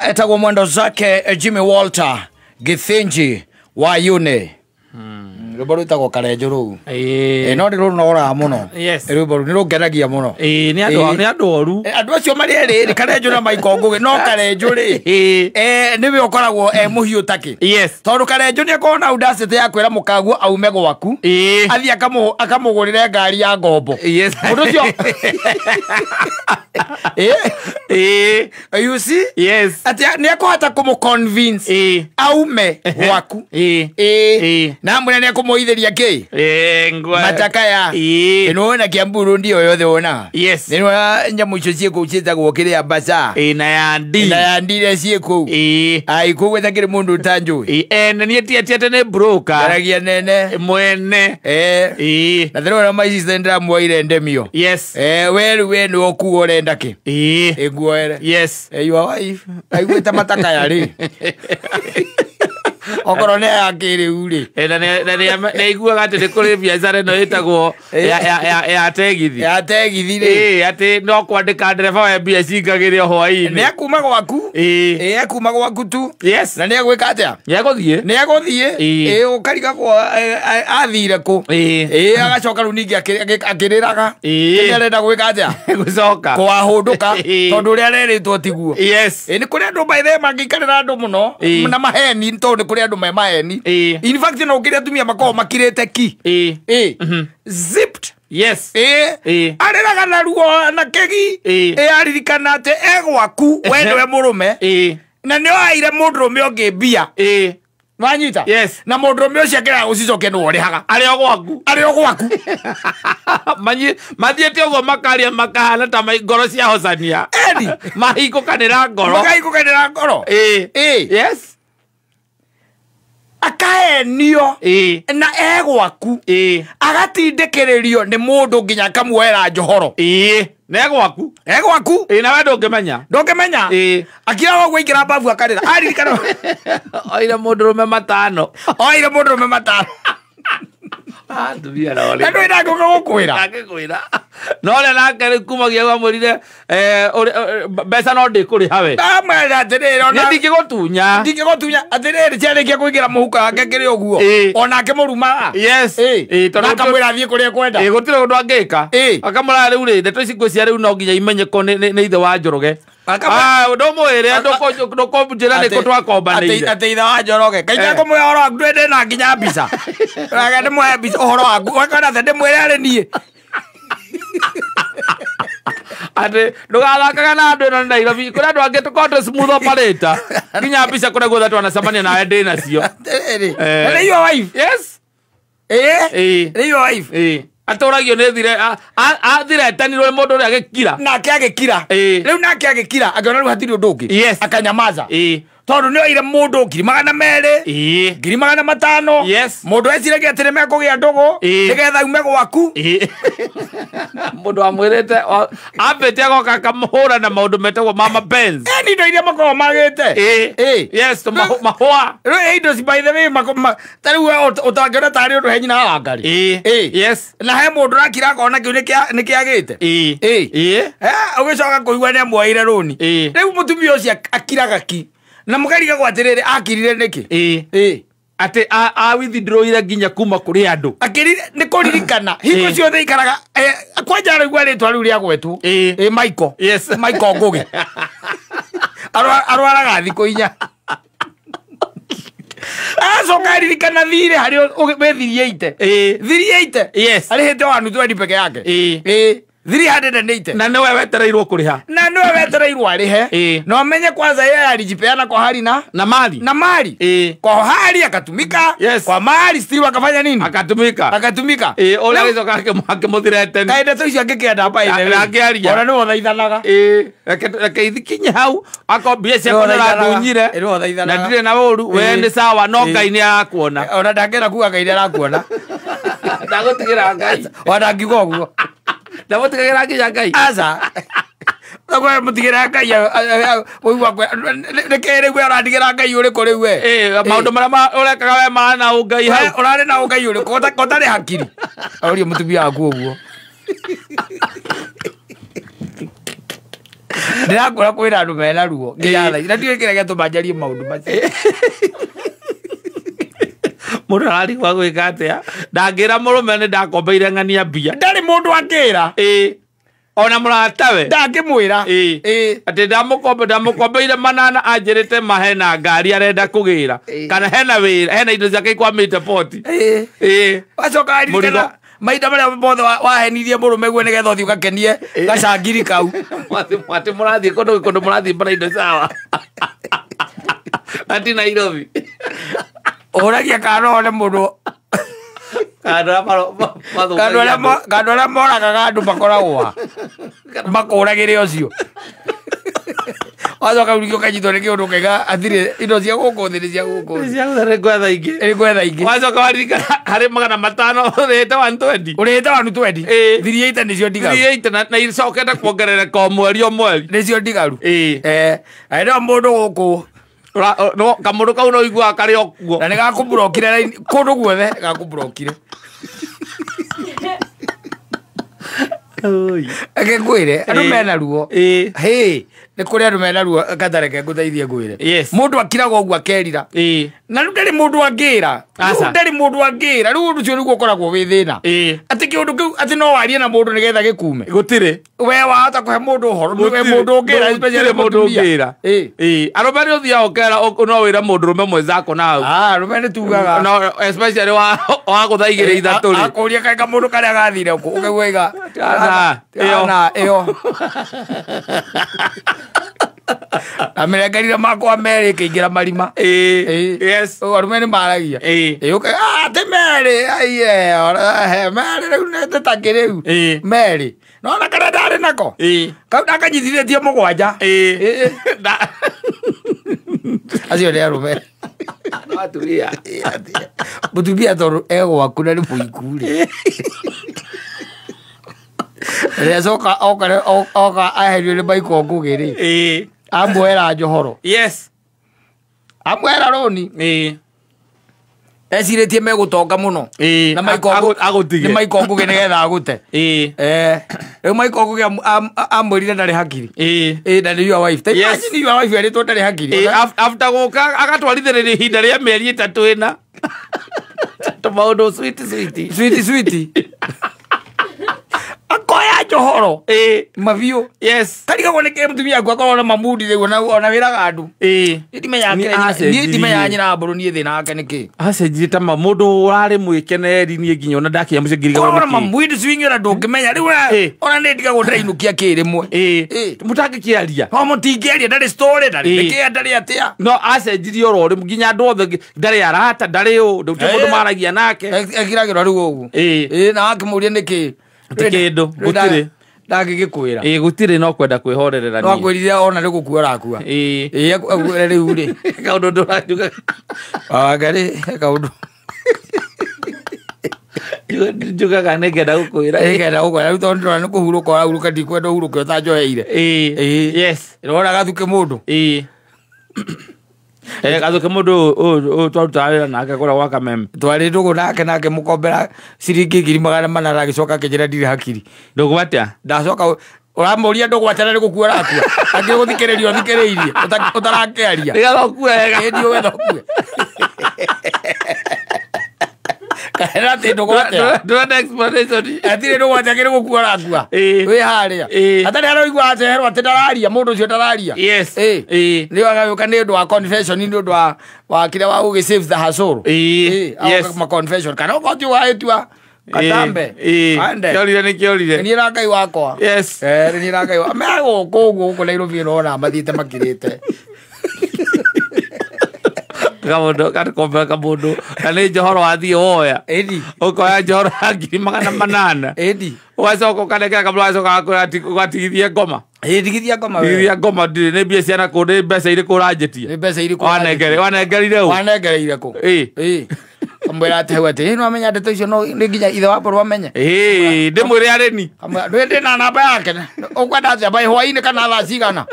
etagwo mwendo zake Jimmy Walter Githinji wa Une Rubaru itagwo Karenjo ru no ndi runora muno Rubaru ni rungenagia muno ni andu oru andu acio mari eri Karenjo na Maiko Ngugi no Karenjo ri niwe ukoragwo muhiu taki tondu Karenjo ni akona audacity ya kwira mukaguo aume gwaku athi akamugurire ngari ya ngombo undu cio you see ati ni akohata kumuconvince aume gwaku na mwene ni akumuithiria ki matakaya ino na Kiamburu ndio yothe wona nino nyamu icio cieko cietagwo kiria Mbasa na yandire cieko ai kugwetha kiri mundu tanju na ni tiete ne broker aragia nene mwene na thero my sister ndra mwaire ndemio we no okuore ndaki eguore your wife aigweta matakaya ri okorone akiri uri na igua gati kuri biashara no itagwo ya tegithi ri ati no kwandika ndereba wa BSC ngagire hwaini ne akuma gwaku akuma gwaku tu na ne agwika atia ne agothie ukariga kwa athire ku agacoka runingi akiriraga ndirenda gwika atia gucoka kwa hunduka tondu ria reritwo tiguo ni kuri andu baithe mangikarira andu muno na maheni tondu kuri andu maheni in fact no kiri atumia makao makirete ki zipped ariraga na ruo na kegi aririkana ate egwaku wendwe murume na nio aire mundurume ongi mbia wanyita na mundurume ucio akira gucicoke no orihaga ari ogwaku mathiete ugo makaria makahana ta ngoro cia hocania mahikukanira ngoro akaenio na egwaku agatindikiririo ni mundu nginya kamuera njohoro na egwaku na we ndungimenya akira wa gwikira babu akarira aririkana oire mundurume matano ndubia na ole ndo ina gukwira no le na kare kumagia wa morire besa no ndikuri hawe amara atirira ona ndingigutunya atirira ciarĩkia kuingira muhuko yake kiri uguo onake muruma tondu akamwira athie kuria kwenda gutire undu angika akamura riu ri ndeto ici cia riu no nginya imenyeko ni ithe wa Njoroge ndo mwire ndo konjira ni kutwakombanire ate ithe wa Njoroge kaita ko mwihoro waku ndwende na nginya mbica raga ni mwe mbica uhoro waku wakana the mwire ari nie ate ndugathakaga na andu ino Nairobi kuri andu angi tukondo smooth operator nginya mbica kuri guothe twanacemania nawe ndi nacio ni your wife ni your wife atoragio ne thire athire tanirwe mundu ri agikira nake agikira riu nake agikira akiona riu hatiri undu ungi akanyamaza tondu ni oire mundu ngiri magana meri ngiri magana matano mundu eciragia atiri mekugia ndugu nigetha ume gwaku mundu amwirite ambite agoka akamuhura na maundu metagwo mama Benz ni indo iria makorwo magite mahua riu indo by the way tariu utangiona tari undu he nyina wa ngari na he mundu rakira akona kiu ni kiagite ugicoka kuigua ni amwoire runi riu mutumia ucio akiraga ki na mukariga gwatirire akirire niki ate a withdraw nginya kuma kuri andu akirire ni kuririkana hingo ciothe ikaraga kwanja rigwa ritwa riu ria gwetwo Maiko Ngugi arwaraga thiko inya acoka ririkana thire hari thiriite arihite wanu twendi peke yake 380 na niwe wetereirwo kuriha arihe no menye kwanza yeye alijipeana kwa hali na mali kwa hali akatumika kwa mali still akafanya nini akatumika ole hizo kake muthirete kaida tu cio ngikenda hapa ile angiaria ona no thaithanaga akaithikinya hau akobia cia kona ndunyire na ndire na uru we ni sawa no Ngai ni arakuona ona ndangera kuga Ngai ni arakuona ndagutigira Ngai ona ngigo guo ndagutigira Ngai aza Agora mutigira Ngai oigwa nekere gwe arandigira Ngai uri kuri we maundu mara urekaga we maana Ngai hau urare na Ngai uri kotari hakiri aurio mutumia waku uguo ndirakora kwira andu mena ruo ngiatha na ndiwe kira geto manjarie maundu macio mundu arari kwa gwika atia ndangira murume ni ndakombeire ng'ania mbia ndari mundu akira ona muratawe ndangimwira ati ndamukombeire manana anjirite mahena ngari arenda kugira kana hena wira hena indo ciake ikwamite poti wacoka aririkana maita maria mothe wahenirie murume guo nigetha uthii ugakenie gacangiri kau mwati murathii kundu murathii mbara indo sawa ati Nairobi uragia kana one mundu kandu aria moragaga andu makoragwo makuragire ucio wacoka urigio kanyitwo nä kä å ndå kega athirä indo cia gå kå thä nä cia gå kå nä gwetha ingä wacoka waririkana harä 500 rä te 120 å rä te 120 thiriäite nä cio ndigaru na icokete kuongerereka o mweri o mweri nä cio ndigaru aä må ndå gå kå kamå ndå kau no iguaga karä o kuo na nä gakå mburokire kå ndå guothe gakå mburokire ake ngwä re andå mena ruo nä kå rä andå mena ruo katareke ngå teithie ngwä re må ndå akiraga å guo akerira na rä u ndarä må ndå angä ra ndarä må ndå angä ra rä u å ndå cio nä guo å koragwo wä thä na atä kä å ndå kä u atä no warie na må ndå nä getha gä kume gå tirä we wahota kå he må ndå å horo må ndå å ngä ra må ndå å ngä ra arå me nä å thiaga å kera no wä re må ndå rå me mwenzako nau rå me nä tugaga especially wa gå thaigä rä ithatå rä akå ria kainga må ndå karä a gathire å kå å kägua iga ä yo amenengerire makwa merä kä ingä ra marima arå me nä maragia atä merä merä rä u nä takä rä u merä nona karä ndarä nako kau ndakanyithithä tie må gwanja acio nä arå me må tumia tondå egwaku na nä må iku rä rä acoka oka aherio nä maiko ngå gä rä amwera njohoro amwera roni ecirä tie megå tonga må no nä maiko ngå gä nä getha agå te rä u maiko ngå gä amwärire ndarä hakiri na nä wife erä two ndarä hakiri after gå ka agatwarithä rä rä ihinda rä a mä eri ä tatå ä na tå maå ndå switi akoya njohoro mabiå karigagwo nä kä må tumia aku akorwo na mamudi rä u ona wä raga andå ndimenya nyina wa mbå rå niä thä na wake nä kä acenjire ta ma må ndå å rarä mwä keneri niä nginya ona ndakinya må cengirigana mamudi swingi ona ndå ngä menya rä u ona nä ndigagwo ndärainå kia kä rä mwe må tangä kä aria må tingä aria ndarä story ndarä kä ndarä atä a no acenjirie oro rä nginya andå othe ndarä arata ndarä å ndå må ndå maragia nake ekiragä rwo rä u å guo na wakä må ria nä kä kindu gutire ndangä gä kwä ra gutirä no kwenda kwä horerera no kwä rire ona rä gå kua rakua agwä rä u rä kaå ndå ndå rajuga ngarä kaå ndå njugaga nä ngenda gå kwä ra rä u tondå ndåra nä kå hurå ka å rahurå ka ndikwenda å hurå ke å tanjoheire rora gathukä må ndå gathukä må ndå twarutaga wä ra nake kå rä a gwa kameme twarä ndå gå nake må kombera ciringi 200 agä coka akä njä ra ndirä hakiri ndå gå atä ndacoka å ramå ria ndå gwatana nä gå kua rakua angä gå thikä rä ria å thikä rä irie å tarakä aria nä getha å kue wega ndio wetha å kue kana atä ndå gwatana atirä ndå gwatana kä rä gå kua rakua wä harä a atarä harä oigua aceherwo atä ndararia må ndå å cio ndararia nä agagä ka nä ndå wa confession nä ndå wa kä rä a wa gå gä save the hasoro confession kana å goti waä tua katambe kiorire nä kiorire nä ra ngai wakwa nä ra ngai wakwa megå kå gå kå Nairobi no ona mathiä te makä rä te kamundu katukombera kamundu kana njohoro wathiĩ woya ũkoya njohoro ya 800 ũgacoka ũkanekera kamũndũ agacoka ũgatigithia ngoma tigithia ngoma ndirĩ nĩ mbia ciana kũ nĩ mbeca irĩkũ ũranjĩtia wanengereire kũ kamwĩra atĩ hau atĩ no amenya ndeto icio no nĩ nginya ithe wa mbũrũ amenye ndĩmwĩre arĩni ndĩ na namba yake ũkwenda atĩa bai hwainĩ kana thaa cigana